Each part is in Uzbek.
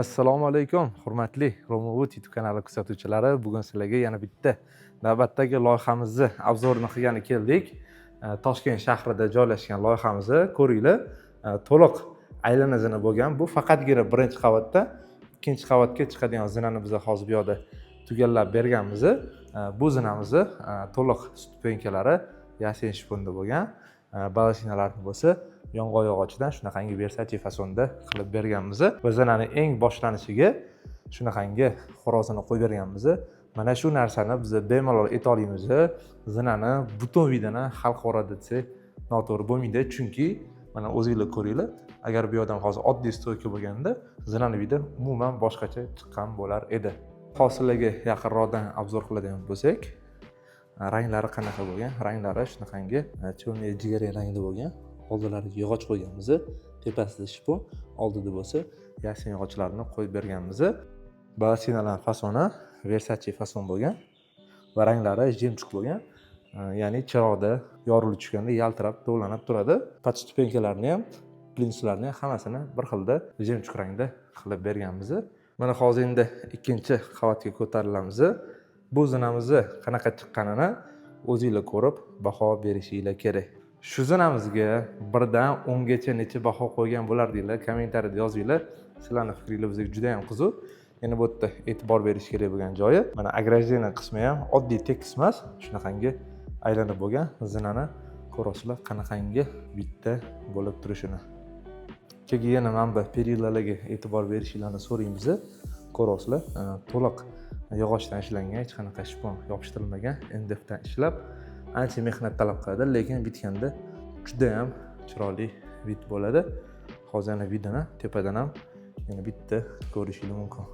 Assalomu alaykum, hurmatli Romovut YouTube kanali kuzatuvchilari. Bugun sizlarga yana bitta navbatdagi loyihamizni obzorini qilgani keldik. Toshkent shahrida joylashgan loyihamizni ko'ringlar. To'liq aylana zina bo'lgan. Bu faqatgina birinchi qavatda, ikkinchi qavatga chiqadigan zinani biz hozir bu yerda tugallab berganmiz. Bu zinamizni to'liq stupenkalari yasen shifonda bo'lgan. Balashinalarni bo'lsa yong'oq yog'ochidan shunaqangi Versace fasonda qilib berganmiz. Va zinani eng boshlanishiga shunaqangi xo'rozini qo'yib berganmiz. Mana shu narsani biz bemalol ayta olamiz. Zinani butun vidini xalqaro desak noto'g'ri bo'lmaydi, chunki mana o'zingizlar ko'ringlar. Agar bu yerdan hozir oddiy stoyka bo'lganda, zinani vidi umuman boshqacha chiqqan bo'lar edi. Hozirlarga yaqinroqdan obzor qiladigan bo'lsak, ranglari qanaqa bo'lgan? Ranglari shunaqangi cho'mli jigarrang rangda bo'lgan. Oldilariga yog'och qo'yganmiz, tepasida shipon, oldida bo'lsa yasen yog'ochlarini qo'yib berganmiz. Balashinalar fasoni Versace fason bo'lgan va ranglari jemchuq bo'lgan. Ya'ni chiroqda yorilib tushganda yaltirab, tovlanib turadi. Podstupenkalarni ham, plinslarni ham hammasini bir xilda jemchuq rangda qilib berganmiz. Mana hozir endi ikkinchi qavatga ko'tarilamiz. Bu zinamizni qanaqa chiqqanini o'zingizlar ko'rib baho berishinglar kerak. Shu zinamizga 1 dan 10 gacha necha baho qo'ygan bo'lardinglar? Kommentariyada yozinglar. Sizlarning fikringiz bizga juda ham qiziq. Yana bu yerda e'tibor berish kerak bo'lgan joyi, mana agrajeniya qismi ham oddiy tekis emas, shunaqangi aylanib bo'lgan. Zinani ko'rasizlar qanaqangi bitta bo'lib turishini. Keyin yana manba perillalarga e'tibor berishinglarni so'raymiz. Ko'rasizlar, to'liq yog'ochdan ishlangan, hech qanaqa shipon yopishtirilmagan, MDFdan ishlab ancha mehnat talab qiladi, lekin bitganda juda ham chiroyli vid bo'ladi. Hozir yana vidini tepadan ham yana bitta ko'rishingiz mumkin.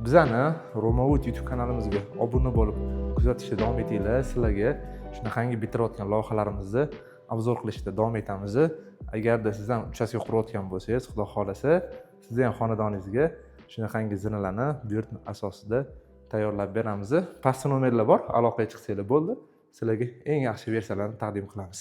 Bizani Romovut YouTube kanalimizga obuna bo'lib kuzatishda davom etinglar. Sizlarga shunaqangi bitirayotgan loyihalarimizni obzor qilishda davom etamiz. Agarda siz ham uchastka qurayotgan bo'lsangiz, xudo xolasa, sizni ham xonadoningizga shunaqangi zinalarni buyurtma asosida tayyorlab beramiz. Pastda nomerlar bor, aloqaga chiqsanglar bo'ldi. Sizlarga eng yaxshi versiyalarni taqdim qilamiz.